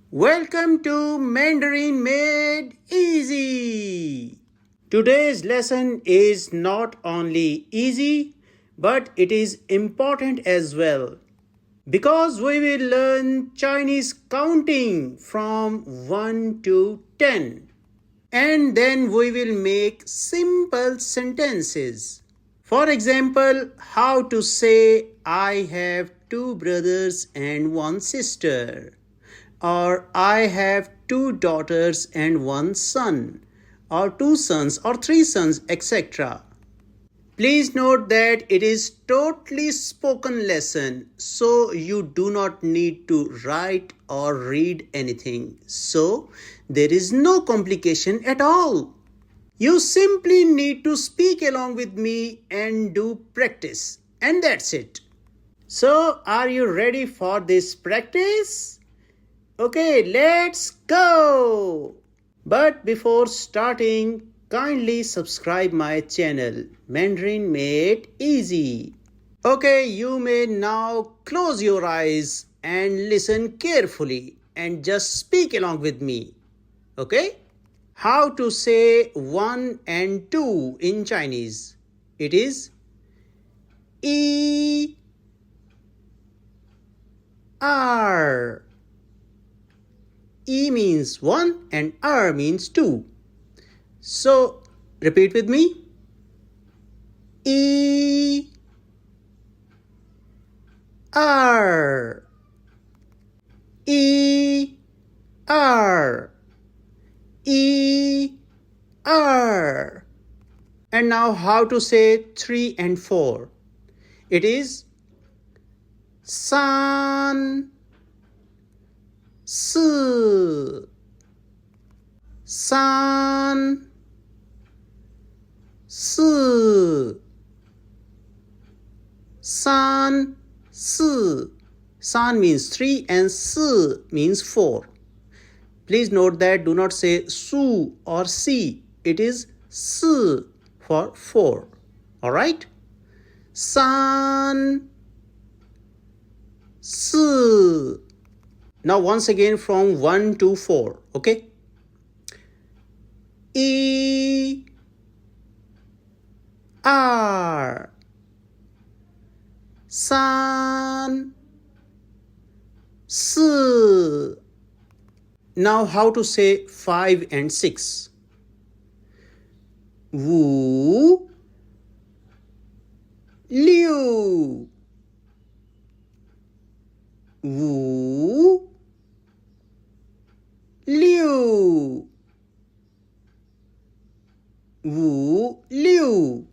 Welcome to Mandarin Made Easy. Today's lesson is not only easy, but it is important as well because we will learn Chinese counting from 1 to 10 and then we will make simple sentences. For example, how to say I have two brothers and one sister, or I have two daughters and one son, or two sons or three sons, etc. Please note that it is totally spoken lesson, so you do not need to write or read anything. So there is no complication at all. You simply need to speak along with me and do practice, and that's it. So are you ready for this practice? Okay, let's go! But before starting, kindly subscribe my channel, Mandarin Made Easy. Okay, you may now close your eyes and listen carefully and just speak along with me. Okay? How to say 1 and 2 in Chinese? It is 一 二 E means 1 and R means 2. So, repeat with me. 一 二 一 二 一 二 And now how to say 3 and 4? It is 三 四 三 四 三 四 San means 3 and si means 4. Please note that do not say su or si. It is si for 4. Alright? San 四 Now once again from 1 to 4, okay? 一 二 三 四 Now how to say 5 and 6? 五 六 五 六 五 六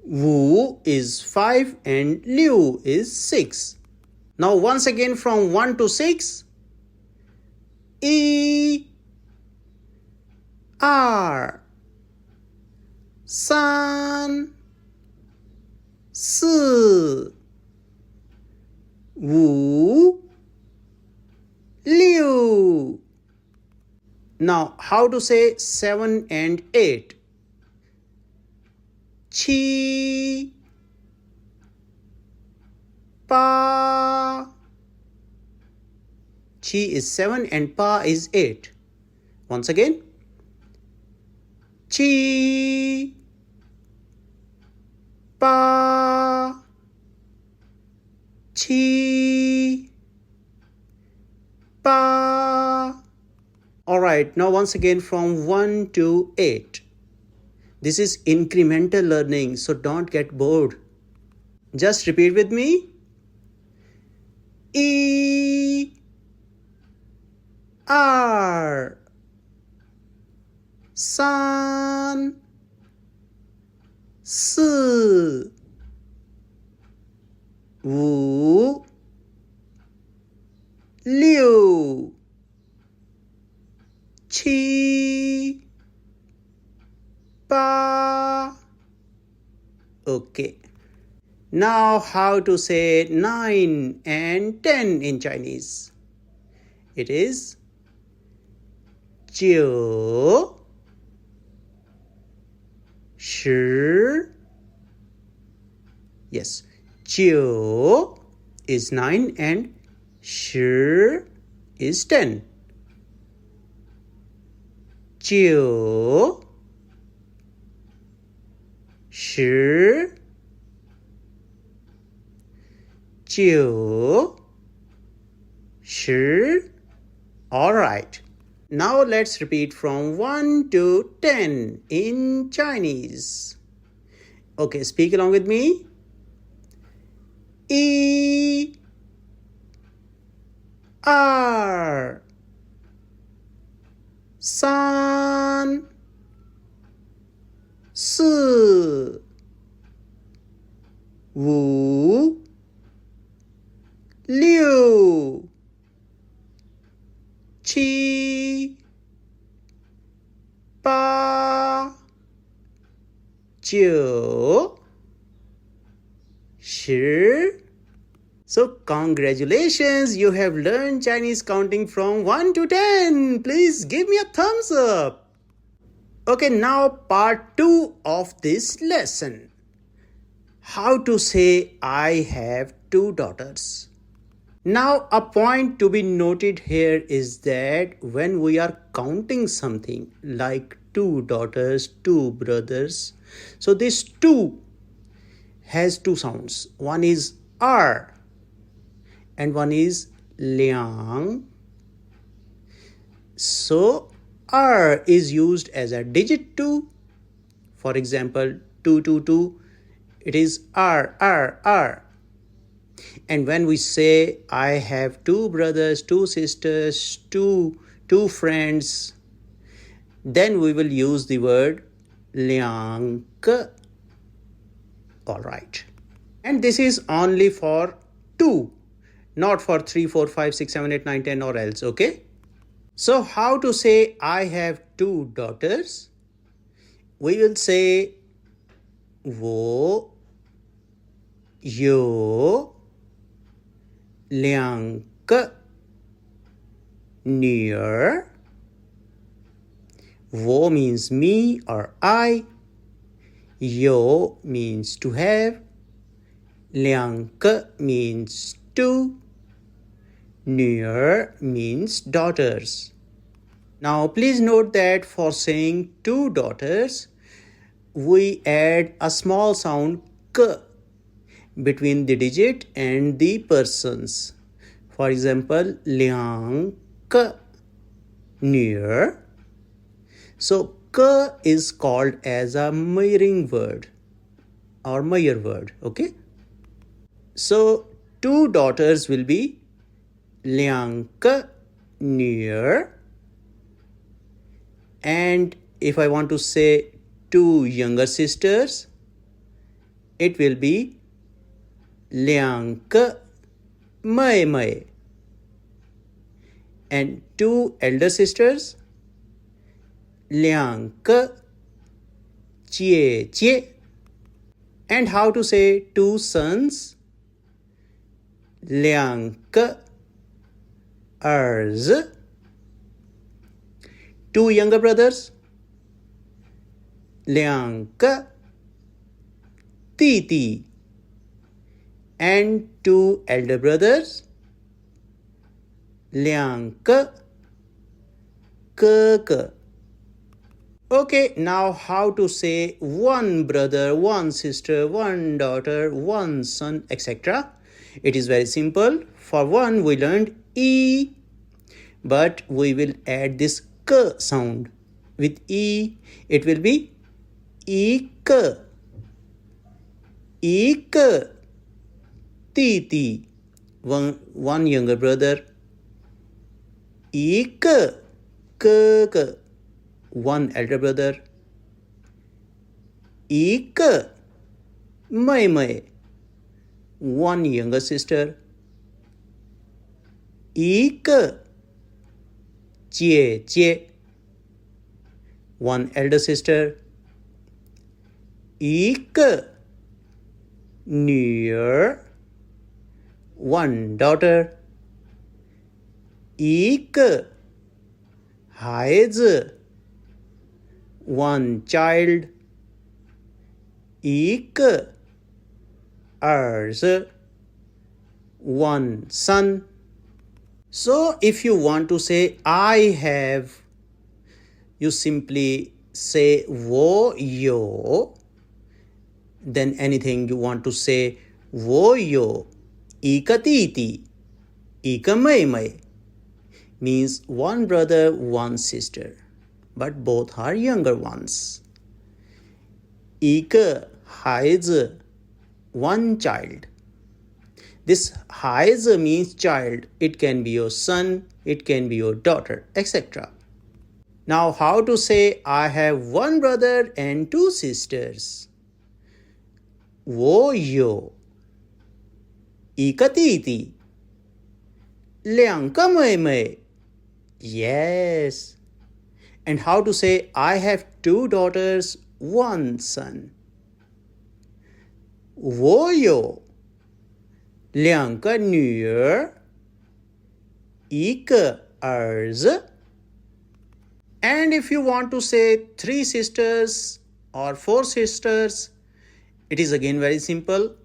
Wu is 5 and Liu is 6. Now once again from 1 to 6. 一 二 三 四 五 六 Now how to say 7 and 8? 七 八 Qi is 7 and Pa is 8. Once again. Qi pa Qi pa Alright, now once again from 1 to 8. This is incremental learning, so don't get bored. Just repeat with me. 一 二 三 四 五 六 七 八 Okay. Now how to say 9 and 10 in Chinese? It is 九 十 Yes, 九 is 9 and 十 is 10. 九十九十 Alright. Now let's repeat from 1 to 10 in Chinese. Okay, speak along with me. 一二三四五六七八九十 So, congratulations, you have learned Chinese counting from 1 to 10. Please give me a thumbs up. Okay, now part 2 of this lesson. How to say I have 2 daughters. Now, a point to be noted here is that when we are counting something like 2 daughters, 2 brothers, so this 2 has 2 sounds. One is R and one is liang. So R is used as a digit 2. For example, 222, it is R, R, R. And when we say I have 2 brothers, 2 sisters, two friends, then we will use the word liang ke. Alright. And this is only for 2. Not for 3, 4, 5, 6, 7, 8, 9, 10 or else, okay? So how to say I have 2 daughters? We will say 我有两个女儿. 我 means me or I. 有 means to have. 两个 means 2. 女儿 means daughters. Now please note that for saying 2 daughters, we add a small sound k between the digit and the persons. For example, 两个女儿. So k is called as a mirroring word or mirror word, okay? So 2 daughters will be 两个女儿. And if I want to say 2 younger sisters, it will be 两个妹妹. And 2 elder sisters, 两个姐姐. And how to say 2 sons? 两个儿子. 2 younger brothers, 两个弟弟. And 2 elder brothers, 两个哥哥. Okay, now how to say 1 brother, 1 sister, 1 daughter, 1 son, etc. It is very simple. For 1 we learned E, but we will add this k sound. With E, it will be ek, ek, titi, one younger brother. Ek, ke, 1 elder brother. Ek,妹 1 younger sister. Ek, 姐 1 elder sister. 一个女儿 1 daughter. 一个孩子 1 child. 一个儿子 1 son. So if you want to say I have you simply say wo yo. Then anything you want to say wo yo. Ika titi. Ika mai mai. Means one brother, one sister. But both are younger ones. Ika haizi. One child. This haizi means child. It can be your son, it can be your daughter, etc. Now, how to say I have one brother and two sisters? Wo yo. Ika titi. 两个妹妹. Yes. And how to say I have two daughters, one son? 我有两个女儿，一个儿子。And if you want to say three sisters or four sisters, it is again very simple.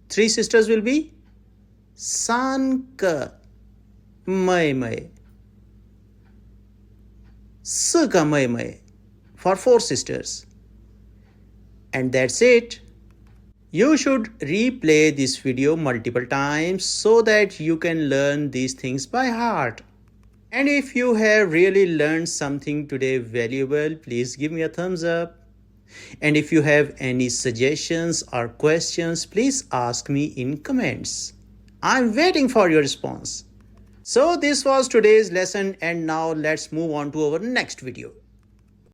Three sisters will be 三个妹妹，四个妹妹 for four sisters. And that's it. You should replay this video multiple times so that you can learn these things by heart. And if you have really learned something today valuable, please give me a thumbs up. And if you have any suggestions or questions, please ask me in comments. I'm waiting for your response. So this was today's lesson, and now let's move on to our next video.